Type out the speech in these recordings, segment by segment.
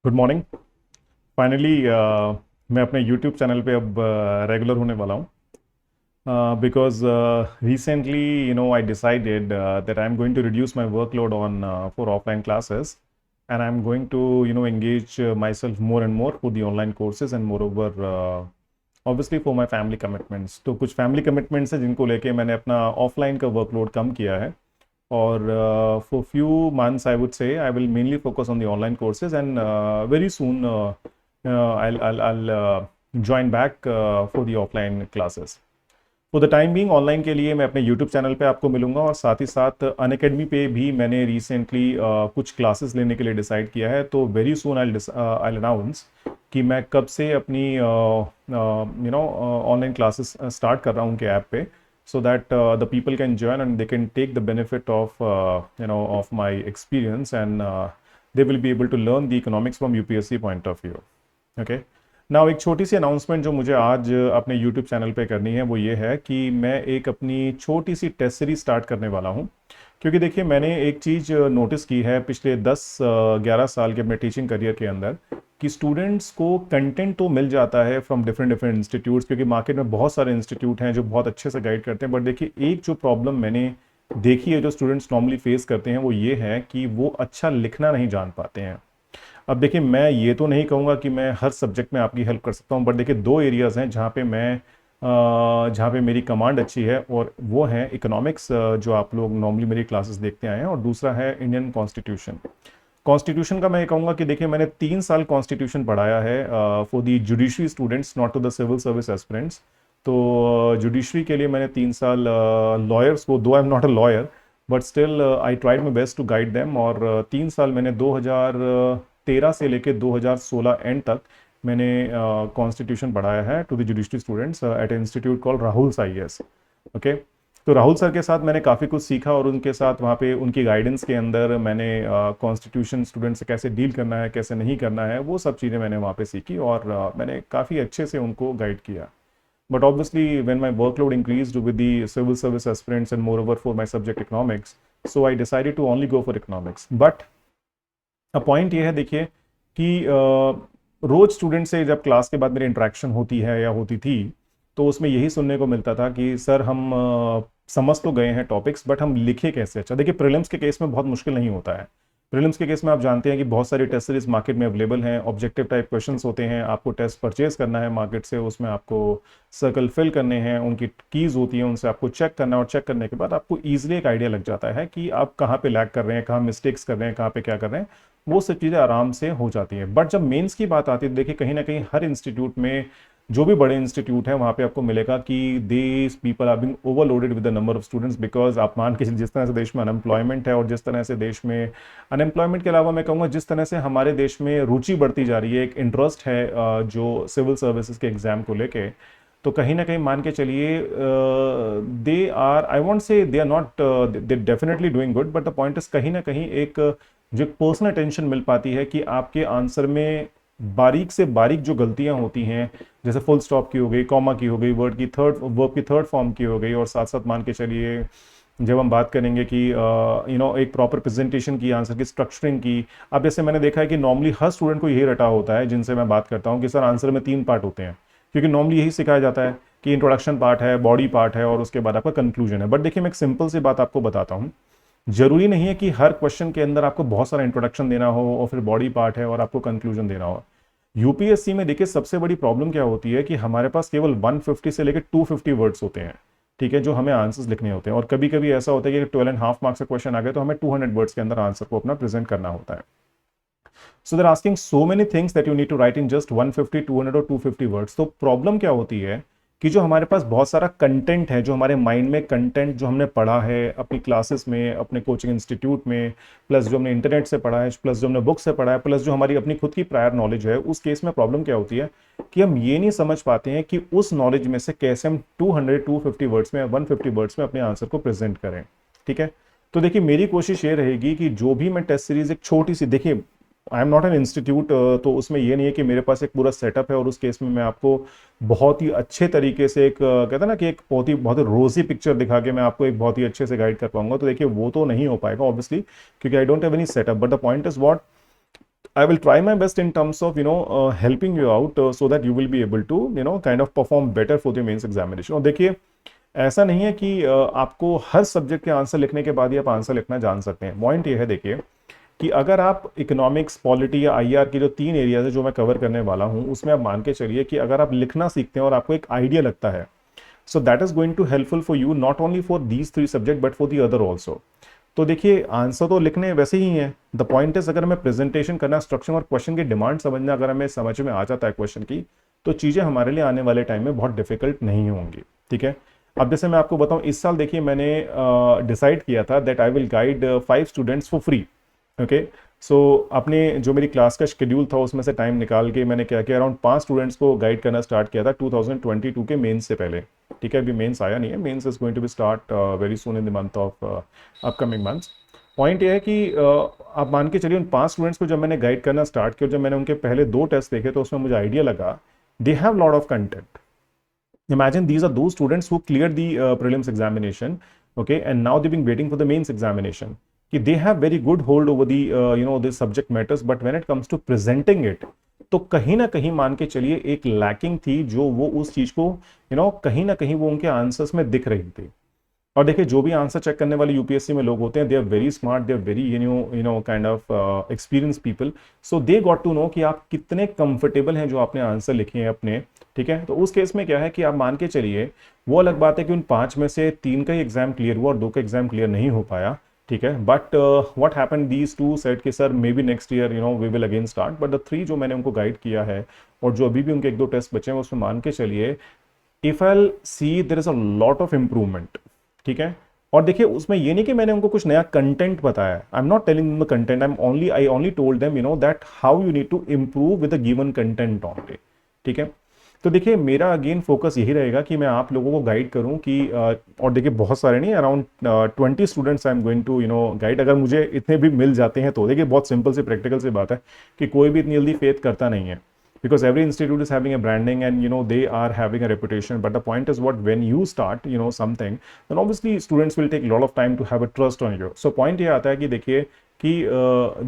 Good morning. Finally मैं अपने YouTube channel पे अब रेगुलर होने वाला हूँ because recently I decided that I'm going to reduce my workload on for offline classes, and I'm going to engage myself more and more for the online courses, and moreover obviously for my family commitments। तो कुछ family commitments हैं जिनको लेके मैंने अपना offline का workload कम किया है, और for few months I would say I will mainly focus on the online courses, and very soon I'll join back for the offline classes। For the time being online के लिए मैं अपने YouTube channel पे आपको मिलूंगा, और साथ ही साथ अनअकैडमी पे भी मैंने रिसेंटली कुछ क्लासेस लेने के लिए डिसाइड किया है। तो वेरी सून आई अनाउंस कि मैं कब से अपनी ऑनलाइन क्लासेस स्टार्ट कर रहा हूँ उनके ऐप पे, so that the people can join and they can take the benefit of of my experience, and they will be able to learn the economics from UPSC point of view। Okay, now एक छोटी सी announcement जो मुझे आज अपने YouTube channel पे करनी है वो ये है कि मैं एक अपनी छोटी सी टेस्ट सीरीज स्टार्ट करने वाला हूँ। क्योंकि देखिए, मैंने एक चीज़ नोटिस की है पिछले 10-11 साल के अपने टीचिंग करियर के अंदर, कि स्टूडेंट्स को कंटेंट तो मिल जाता है फ्रॉम डिफरेंट डिफरेंट इंस्टीट्यूट्स, क्योंकि मार्केट में बहुत सारे इंस्टीट्यूट हैं जो बहुत अच्छे से गाइड करते हैं। बट देखिए, एक जो प्रॉब्लम मैंने देखी है जो स्टूडेंट्स नॉर्मली फेस करते हैं वो ये है कि वो अच्छा लिखना नहीं जान पाते हैं। अब देखिए, मैं ये तो नहीं कहूँगा कि मैं हर सब्जेक्ट में आपकी हेल्प कर सकता हूँ, बट देखिए दो एरियाज़ हैं जहाँ पे मेरी कमांड अच्छी है, और वो है इकोनॉमिक्स, जो आप लोग नॉर्मली मेरी क्लासेस देखते आए हैं, और दूसरा है इंडियन कॉन्स्टिट्यूशन। कॉन्स्टिट्यूशन का मैं ये कहूँगा कि देखिए, मैंने 3 साल कॉन्स्टिट्यूशन पढ़ाया है for the judiciary students, not to the civil service aspirants. तो जुडिशरी के लिए मैंने 3 साल लॉयर्स को, though I am not a lawyer but still I tried my best to guide them. और 3 साल मैंने 2013 से लेकर 2016 एंड तक मैंने कॉन्स्टिट्यूशन पढ़ाया है to the judiciary students at institute call Rahul साईएस। ओके, तो राहुल सर के साथ मैंने काफ़ी कुछ सीखा, और उनके साथ वहाँ पे उनकी गाइडेंस के अंदर मैंने कॉन्स्टिट्यूशन स्टूडेंट से कैसे डील करना है, कैसे नहीं करना है, वो सब चीज़ें मैंने वहाँ पे सीखी, और मैंने काफ़ी अच्छे से उनको गाइड किया। But obviously, when my workload increased with the civil service aspirants and moreover for my subject economics, so I decided to only go for economics। But a point ये है, देखिए कि रोज स्टूडेंट से जब क्लास के बाद मेरी इंटरेक्शन होती है या होती थी, तो उसमें यही सुनने को मिलता था कि सर हम समझ तो गए हैं टॉपिक्स, बट हम लिखे कैसे अच्छा। देखिए, प्रीलिम्स के केस में बहुत मुश्किल नहीं होता है। प्रीलिम्स के केस में आप जानते हैं कि बहुत सारी टेस्ट सीरीज मार्केट में अवेलेबल हैं, ऑब्जेक्टिव टाइप क्वेश्चंस होते हैं, आपको टेस्ट परचेज करना है मार्केट से, उसमें आपको सर्कल फिल करने हैं, उनकी कीज होती हैं, उनसे आपको चेक करना है, और चेक करने के बाद आपको ईजिली एक आइडिया लग जाता है कि आप कहाँ पे लैग कर रहे हैं, कहाँ मिस्टेक्स कर रहे हैं, कहाँ पे क्या कर रहे हैं, वो सब चीज़ें आराम से हो जाती हैं। बट जब मेंस की बात आती है, देखिए कहीं ना कहीं हर इंस्टीट्यूट में, जो भी बड़े इंस्टीट्यूट है वहाँ पे आपको मिलेगा कि these people are being overloaded with the number of students, because आप मान के जिस तरह से देश में अनएम्प्लॉयमेंट है, और जिस तरह से देश में अनएम्प्लॉयमेंट के अलावा मैं कहूँगा जिस तरह से हमारे देश में रुचि बढ़ती जा रही है, एक इंटरेस्ट है जो सिविल सर्विसेज के एग्जाम को लेके, तो कहीं ना कहीं मान के चलिए they are, I want say they are not, they definitely doing good, but the point is कहीं ना कहीं एक जो पर्सनल अटेंशन मिल पाती है कि आपके आंसर में बारीक से बारीक जो गलतियां होती हैं, जैसे फुल स्टॉप की हो गई, कॉमा की हो गई, वर्ब की थर्ड फॉर्म की हो गई, और साथ साथ मान के चलिए जब हम बात करेंगे कि एक प्रॉपर प्रेजेंटेशन की, आंसर की स्ट्रक्चरिंग की। अब जैसे मैंने देखा है कि नॉर्मली हर स्टूडेंट को यही रटा होता है जिनसे मैं बात करता हूँ कि सर आंसर में 3 पार्ट होते हैं, क्योंकि नॉर्मली यही सिखाया जाता है कि इंट्रोडक्शन पार्ट है, बॉडी पार्ट है, और उसके बाद आपका कंक्लूजन है। बट देखिए, मैं एक सिंपल सी बात आपको बताता हूँ, जरूरी नहीं है कि हर क्वेश्चन के अंदर आपको बहुत सारा इंट्रोडक्शन देना हो और फिर बॉडी पार्ट है और आपको कंक्लूजन देना हो। यूपीएससी में देखिए, सबसे बड़ी प्रॉब्लम क्या होती है कि हमारे पास केवल 150 से लेकर 250 वर्ड्स होते हैं, ठीक है, जो हमें आंसर्स लिखने होते हैं। और कभी कभी ऐसा होता है कि 12.5 मार्क्स का क्वेश्चन आ गया तो हमें 200 वर्ड्स के अंदर आंसर को अपना प्रेजेंट करना होता है। So they're asking so many things that you need to write in just 150, 200 और 250 वर्ड्स। तो प्रॉब्लम क्या होती है कि जो हमारे पास बहुत सारा कंटेंट है, जो हमारे माइंड में कंटेंट जो हमने पढ़ा है अपनी क्लासेस में, अपने कोचिंग इंस्टीट्यूट में, प्लस जो हमने इंटरनेट से पढ़ा है, प्लस जो हमने बुक से पढ़ा है, प्लस जो हमारी अपनी खुद की प्रायर नॉलेज है, उस केस में प्रॉब्लम क्या होती है कि हम ये नहीं समझ पाते हैं कि उस नॉलेज में से कैसे हम 200, 250 वर्ड्स में, 150 वर्ड्स में अपने आंसर को प्रेजेंट करें। ठीक है, तो देखिए मेरी कोशिश ये रहेगी कि जो भी मैं टेस्ट सीरीज एक छोटी सी, देखिए आई एम नॉट एन इंस्टीट्यूट, तो उसमें ये नहीं है कि मेरे पास एक पूरा सेटअप है और उस केस में मैं आपको बहुत ही अच्छे तरीके से एक कहते हैं ना कि एक बहुत ही रोजी पिक्चर दिखा के मैं आपको एक बहुत ही अच्छे से गाइड कर पाऊंगा। तो देखिए वो तो नहीं हो पाएगा ऑब्वियसली, क्योंकि I don't have any setup. But the point is what, I will try my best in terms of helping you out so that you will be able to kind of perform better for the mains examination. और देखिए ऐसा नहीं है कि आपको हर subject के answer लिखने के बाद ही आप आंसर लिखना जान सकते हैं। पॉइंट ये है देखिए कि अगर आप इकोनॉमिक्स, पॉलिटी या आईआर की जो 3 एरियाज है जो मैं कवर करने वाला हूं, उसमें आप मान के चलिए कि अगर आप लिखना सीखते हैं और आपको एक आइडिया लगता है, so that is going to helpful for you not only for these 3 subject but for the other also. तो देखिए आंसर तो लिखने वैसे ही है, द पॉइंट इज अगर मैं प्रेजेंटेशन करना, स्ट्रक्चर और क्वेश्चन की डिमांड समझना अगर हमें समझ में आ जाता है क्वेश्चन की, तो चीजें हमारे लिए आने वाले टाइम में बहुत डिफिकल्ट नहीं होंगी। ठीक है, अब जैसे मैं आपको बताऊं, इस साल देखिए मैंने डिसाइड किया था that I will guide 5 students for free. Okay, so अपने जो मेरी क्लास का शेड्यूल था उसमें से टाइम निकाल के मैंने क्या किया, अराउंड 5 स्टूडेंट्स को गाइड करना स्टार्ट किया था 2022 के मेंस से पहले। ठीक है, अभी मेंस आया नहीं है, mains is going to be start very soon in the month of upcoming months. Point ये है कि आप मान के चलिए उन 5 स्टूडेंट्स को जब मैंने गाइड करना स्टार्ट किया, जब मैंने उनके पहले 2 टेस्ट देखे तो उसमें मुझे आइडिया लगा they have lot of content. Imagine these are those students who cleared the prelims examination, okay, and now they've been waiting for the mains examination. कि they have very good hold over the the subject matters, but when it comes to presenting it, तो कहीं ना कहीं मान के चलिए एक lacking थी जो वो उस चीज को कहीं ना कहीं वो उनके आंसर्स में दिख रही थी। और देखिए जो भी आंसर चेक करने वाले यूपीएससी में लोग होते हैं, they are very smart, they are very kind of experience people, so they got to know कि आप कितने कंफर्टेबल हैं जो आपने आंसर लिखे हैं अपने। ठीक है, तो उस केस में क्या है कि आप मान के चलिए, वो अलग बात है कि उन 5 में से 3 का ही एग्जाम क्लियर हुआ और 2 का एग्जाम क्लियर नहीं हो पाया। ठीक है, but what happened, these 2 set के सर may be next year we will again start, but the 3 जो मैंने उनको गाइड किया है और जो अभी भी उनके 1-2 टेस्ट बचे हैं उसमें मान के चलिए if I see there is a lot of improvement. ठीक है, और देखिए उसमें ये नहीं कि मैंने उनको कुछ नया कंटेंट बताया, I am not telling the content, I only told them that how you need to improve with the given content only. ठीक है, तो देखिए मेरा अगेन फोकस यही रहेगा कि मैं आप लोगों को गाइड करूं कि और देखिए बहुत सारे नहीं, around 20 students I am going to guide. अगर मुझे इतने भी मिल जाते हैं तो देखिए बहुत सिंपल से प्रैक्टिकल से बात है कि कोई भी इतनी जल्दी फेथ करता नहीं है, because every institute is having a branding and they are having a reputation, but the point is what, when you start something, then obviously students will take a lot of time to have a trust on you. So point ये आता है कि देखिए कि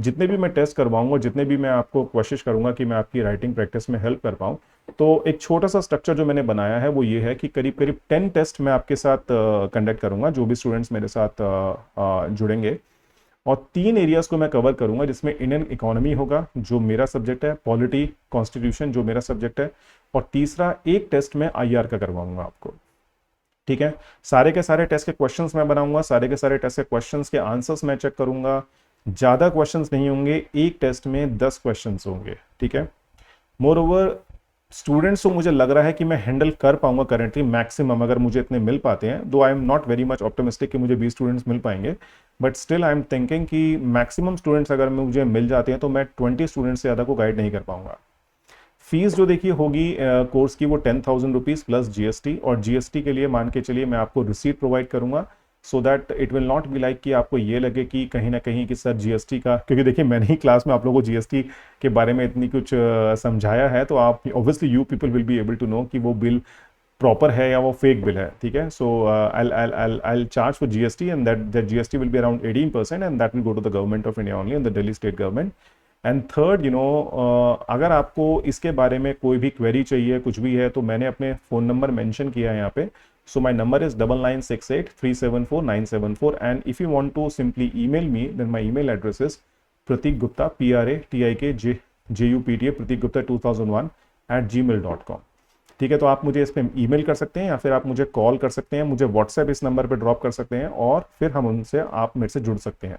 जितने भी मैं test करवाऊंगा, जितने भी मैं आपको कोशिश करूंगा कि मैं आपकी राइटिंग प्रैक्टिस में हेल्प कर पाऊं, तो एक छोटा सा स्ट्रक्चर जो मैंने बनाया है वो ये है कि करीब करीब 10 टेस्ट मैं आपके साथ कंडक्ट करूंगा, जो भी स्टूडेंट्स मेरे साथ जुड़ेंगे, और 3 एरियाज को मैं कवर करूंगा, जिसमें इंडियन इकोनॉमी होगा जो मेरा सब्जेक्ट है, पॉलिटी कॉन्स्टिट्यूशन जो मेरा सब्जेक्ट है, और तीसरा एक टेस्ट में आईआर का करवाऊंगा आपको। ठीक है, सारे के सारे टेस्ट के क्वेश्चंस मैं बनाऊंगा, सारे के सारे टेस्ट के क्वेश्चंस के आंसर्स मैं चेक करूंगा। ज्यादा क्वेश्चंस नहीं होंगे, एक टेस्ट में 10 क्वेश्चंस होंगे। ठीक है, मोर ओवर स्टूडेंट्स को मुझे लग रहा है कि मैं हैंडल कर पाऊंगा करेंटली मैक्सिमम, अगर मुझे इतने मिल पाते हैं, दो I am not very much optimistic कि मुझे 20 स्टूडेंट्स मिल पाएंगे, but still I am thinking कि मैक्सिमम स्टूडेंट्स अगर मुझे मिल जाते हैं तो मैं 20 स्टूडेंट्स से ज़्यादा को गाइड नहीं कर पाऊंगा। फीस जो देखिए होगी कोर्स की वो 10,000 रुपीज़ प्लस जीएसटी, और जीएसटी के लिए मान के चलिए मैं आपको रिसीट प्रोवाइड करूंगा, so that it will not be like कि आपको ये लगे कि कहीं ना कहीं कि सर जीएसटी का, क्योंकि देखिए मैंने ही क्लास में आप लोगों को जीएसटी के बारे में इतनी कुछ समझाया है, तो आप obviously you people will be able to know कि वो बिल प्रॉपर है या वो फेक बिल है। ठीक है, सो I'll charge for GST and that GST will be around 18% and that will go to the government of India only and the Delhi state government. And third अगर आपको इसके बारे में कोई भी क्वेरी चाहिए, कुछ भी है, तो मैंने अपने फ़ोन नंबर मेंशन किया है यहाँ पे। So my number is 9968374974 and if you want to simply email me, then my email address is Pratik Gupta PRATIKJUPTA Pratik Gupta 2001 @gmail.com। ठीक है, तो आप मुझे इस पर ईमेल कर सकते हैं या फिर आप मुझे कॉल कर सकते हैं, मुझे व्हाट्सएप इस नंबर पर ड्रॉप कर सकते हैं, और फिर हम उनसे आप मेरे से जुड़ सकते हैं।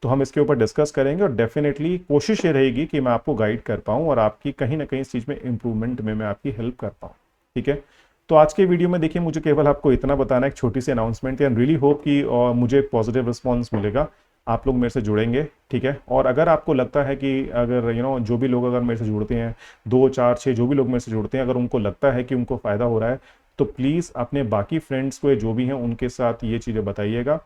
तो हम इसके ऊपर डिस्कस करेंगे और डेफिनेटली कोशिश ये रहेगी कि मैं आपको गाइड कर पाऊँ और आपकी कहीं ना कहीं इस चीज़ में इंप्रूवमेंट में मैं आपकी हेल्प कर पाऊँ। ठीक है, तो आज के वीडियो में देखिए मुझे केवल आपको इतना बताना है, एक छोटी सी अनाउंसमेंट, एंड रियली होप कि मुझे एक पॉजिटिव रिस्पॉन्स मिलेगा, आप लोग मेरे से जुड़ेंगे। ठीक है, और अगर आपको लगता है कि अगर जो भी लोग अगर मेरे से जुड़ते हैं, 2, 4, 6 जो भी लोग मेरे से जुड़ते हैं, अगर उनको लगता है कि उनको फ़ायदा हो रहा है, तो प्लीज़ अपने बाकी फ्रेंड्स को जो भी हैं उनके साथ ये चीज़ें बताइएगा।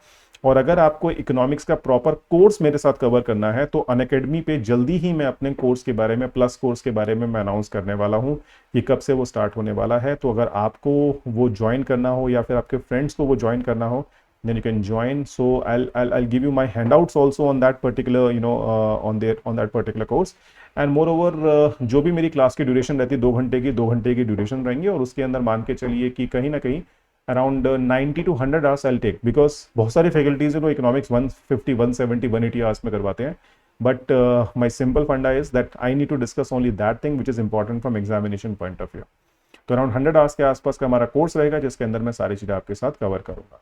और अगर आपको इकोनॉमिक्स का प्रॉपर कोर्स मेरे साथ कवर करना है, तो अनअकैडमी पे जल्दी ही मैं अपने कोर्स के बारे में, प्लस कोर्स के बारे में मैं अनाउंस करने वाला हूँ कि कब से वो स्टार्ट होने वाला है। तो अगर आपको वो ज्वाइन करना हो या फिर आपके फ्रेंड्स को वो ज्वाइन करना हो, then you can join. So I'll give you my handouts also on that particular on that particular course, and more over जो भी मेरी क्लास की ड्यूरेशन रहती है 2 घंटे की ड्यूरेशन रहेंगे, और उसके अंदर मान के चलिए कि कहीं ना कहीं around 90 to 100 hours I take, because बहुत सारी फैकल्टीज है वो इकोनॉमिक्स 150 170 180 आवर्स में करवाते हैं, but my simple funda is that I need to discuss only that thing which is important from examination point of view. तो अराउंड 100 आवर्स के आसपास का हमारा कोर्स रहेगा, जिसके अंदर मैं सारी चीज़ें आपके साथ कवर करूंगा।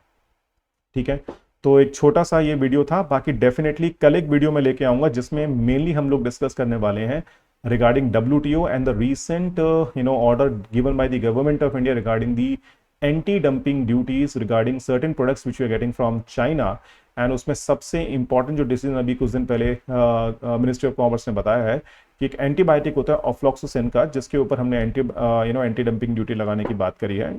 ठीक है, तो एक छोटा सा ये वीडियो था, बाकी डेफिनेटली कल एक वीडियो में लेके आऊंगा जिसमें मेनली हम लोग डिस्कस करने वाले हैं regarding WTO and the recent order given by the government of India regarding the anti dumping duties regarding certain products which we are getting from China. And उसमें सबसे इंपॉर्टेंट जो डिसीजन अभी कुछ दिन पहले मिनिस्ट्री ऑफ कॉमर्स ने बताया है कि एक एंटीबायोटिक होता है ऑफ्लॉक्सासिन का, जिसके ऊपर हमने एंटी डंपिंग ड्यूटी लगाने की बात करी है,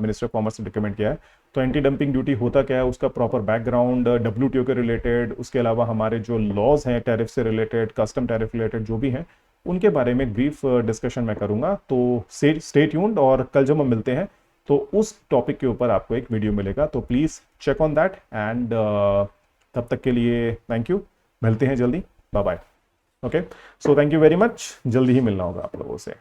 मिनिस्ट्री ऑफ कॉमर्स ने रिकमेंड किया है। तो एंटी डंपिंग ड्यूटी होता क्या है, उसका प्रॉपर बैकग्राउंड, WTO के रिलेटेड, उसके अलावा हमारे जो लॉज हैं टैरिफ से रिलेटेड, कस्टम टैरिफ रिलेटेड जो भी हैं, उनके बारे में ब्रीफ डिस्कशन मैं करूंगा। तो स्टे ट्यून्ड, और कल जब हम मिलते हैं तो उस टॉपिक के ऊपर आपको एक वीडियो मिलेगा, तो please check on that. And तब तक के लिए थैंक यू, मिलते हैं जल्दी, bye bye. Okay, so thank you very much, जल्दी ही मिलना होगा आप लोगों से।